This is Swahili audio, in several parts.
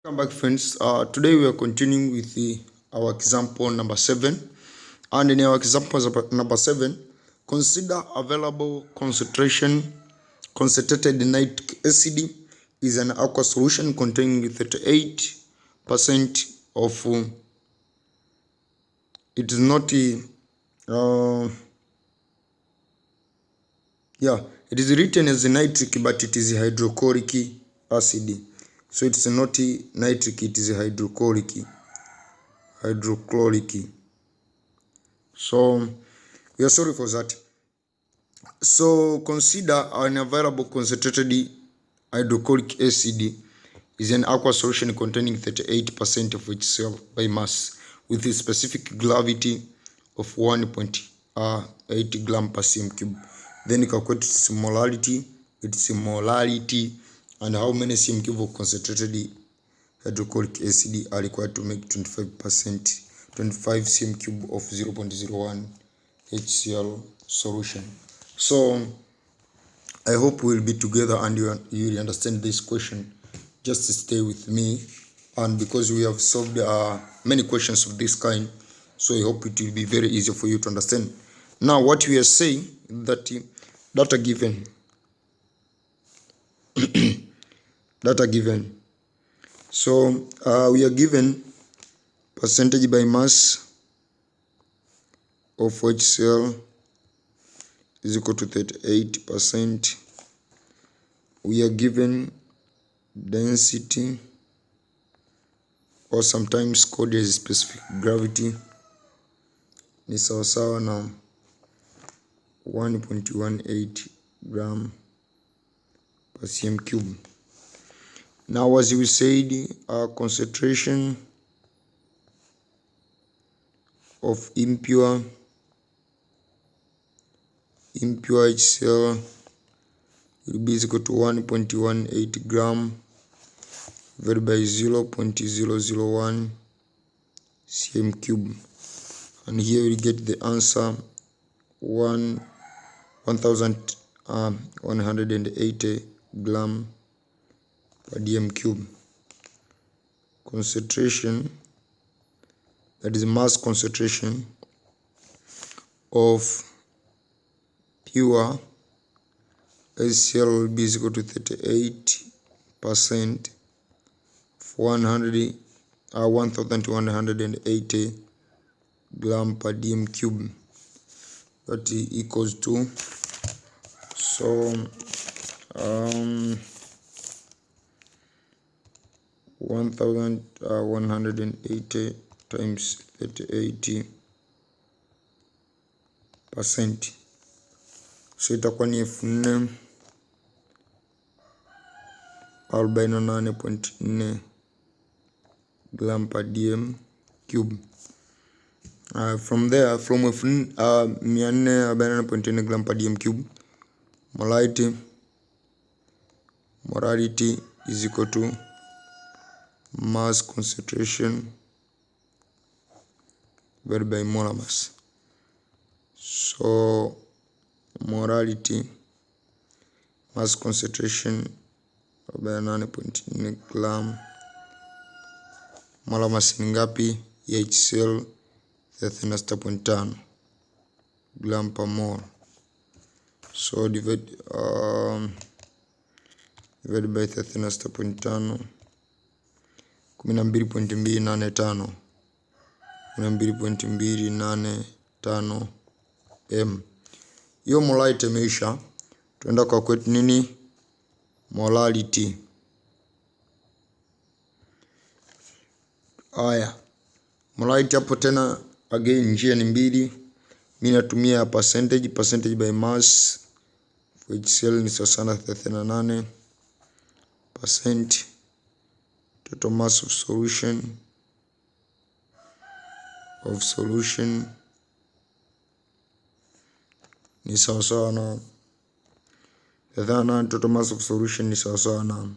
Welcome back, friends. Today we are continuing with our example number 7, and in our example number 7, consider available concentrated nitric acid is an aqueous solution containing 38% of it is not it is written as nitric, but it is hydrochloric acid. So it's not nitric, it is hydrochloric. So we are sorry for that. So consider an available concentrated hydrochloric acid is an aqueous solution containing 38% of itself by mass with a specific gravity of 1.8 gram per cm cube. Then calculate its molarity, and how many cm cube of concentrated hydrochloric acid are required to make 25 cm cube of 0.01 HCl solution. So I hope we'll be together and you will understand this question. Just stay with me, and because we have solved many questions of this kind, so I hope it will be very easy for you to understand. Now what we are saying that data given so we are given percentage by mass of HCl is equal to 38%. We are given density, or sometimes called as specific gravity, ni sawasawa na 1.18 gram per cm cube. Now, as we said, our concentration of impure HCl will be equal to 1.18 gram divided by 0.001 cm cube, and here we get the answer 1180 gram per dm cube. Concentration, that is mass concentration of pure HCl will be equal to 38% for 1180 gram per dm cube. That equals to 1180 times 38%, so itakuwa ni 48.4 gram per dm cube. From there, from 448.4 gram per dm cube, molarity is equal to mass concentration divided by molar mass. So molarity, mass concentration 48.4 gram, molar mass ni ngapi? HCl 36.5 gram per mole. So divided by 36.5, 12.285 m. Hiyo molarity imeisha. Tuenda kwa kwetu nini? Molarity. Haya, molarity hapo tena again njia ni mbili. Mimi natumia percentage by mass for HCl ni sawa na 38%. Total mass of solution ni sawa na total mass of solution ni sawa na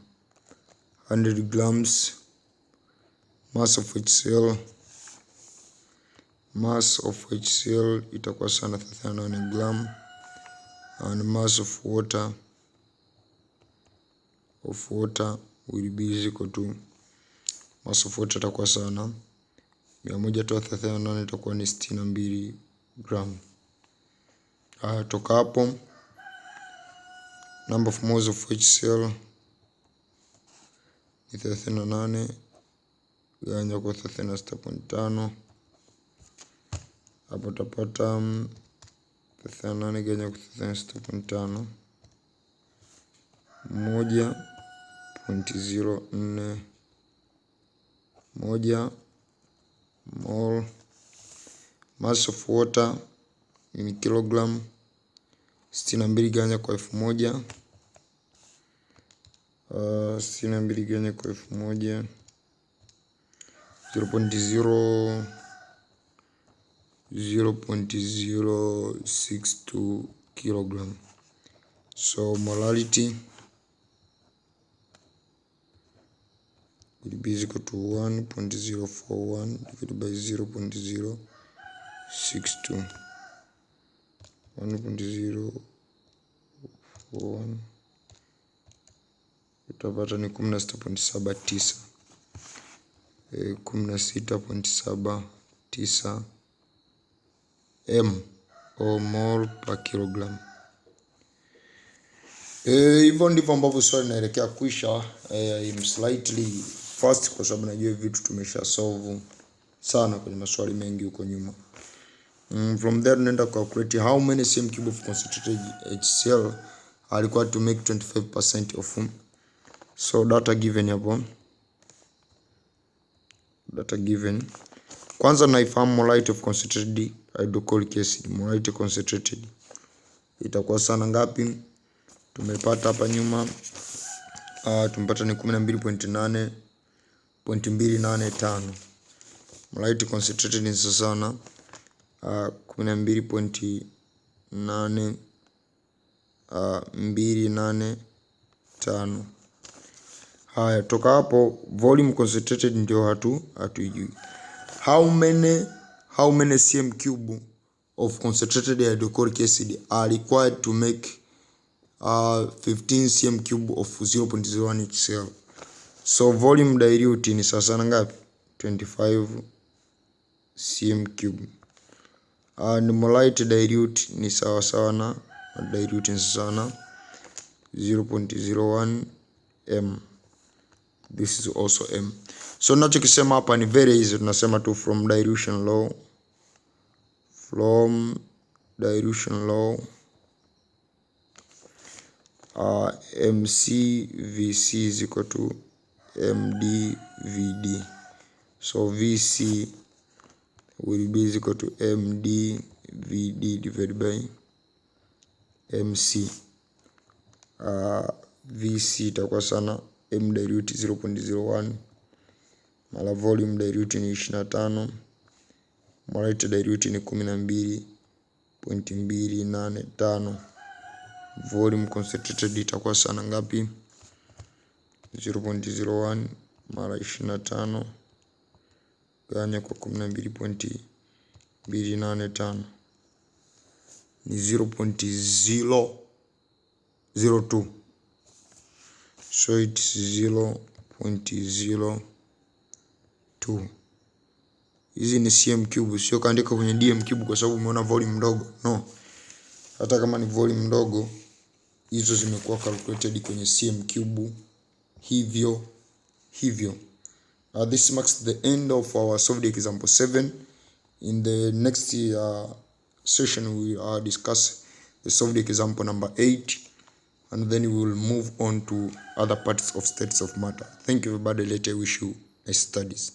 100 grams. Mass of HCl itakuwa sana 38 gram, and mass of water will be equal to mass of water itakuwa sana 138 itakuwa ni 62 gram. Toka hapo number of moles of HCl ni 38 gawanya kwa 36.5. Hapo utapata 38 gawanya kwa 36.5 1.04 mole. Mass of water ni kilogram 62 gawanya kwa 1000. 62 gawanya kwa 1000 0.062 kilogram. So molarity will be equal to 1.041 divided by 0.062. 1.041 utapata ni 16.79 16.79 m or mole per kilogram. Hivyo ndivyo ambavyo swali linaelekea kuisha. I'm slightly fast kwa sababu najua vitu tumesha solve sana kwenye maswali mengi huko nyuma. From there tunaenda calculate how many cm cube of concentrated HCl are required to make 25% of so data given hapo. Data given. Kwanza naifahamu molarity of concentrated hydrochloric acid. Molarity concentrated itakuwa sana ngapi? Tumepata hapa nyuma tumepata ni 12.285. Molarity concentrated ni sana 12.285. Haya, toka hapo volume concentrated ndio hatujui. How many cm cube of concentrated hydrochloric acid are required to make 15 cm cube of 0.01 HCl. So volume dilute ni sana ngapi? 25 cm cube. And molarity dilute ni sawa na dilute ni sana 0.01 m. This is also m. So nachokisema hapa ni very easy. Tunasema tu from dilution law MCVC is equal to MDVD. So VC will be equal to MDVD divided by MC. VC itakuwa sana M dilute 0.01 mala volume dilute ni 25, molarity dilute ni 12.285. Volume concentrated itakuwa sana ngapi? 0.01 mara 25 gawanya kwa 12.285 ni 0.002. So it's 0.02. Hizi ni cm cube, sio kaandika kwenye dm cube kwa sababu umeona volume ndogo. No. Hata kama ni volume ndogo, hizo zimekuwa calculated kwenye cm cube hivyo. This marks the end of our solved example 7. In the next session we will discuss the solved example number 8, and then we will move on to other parts of states of matter. Thank you everybody. Later, I wish you nice studies.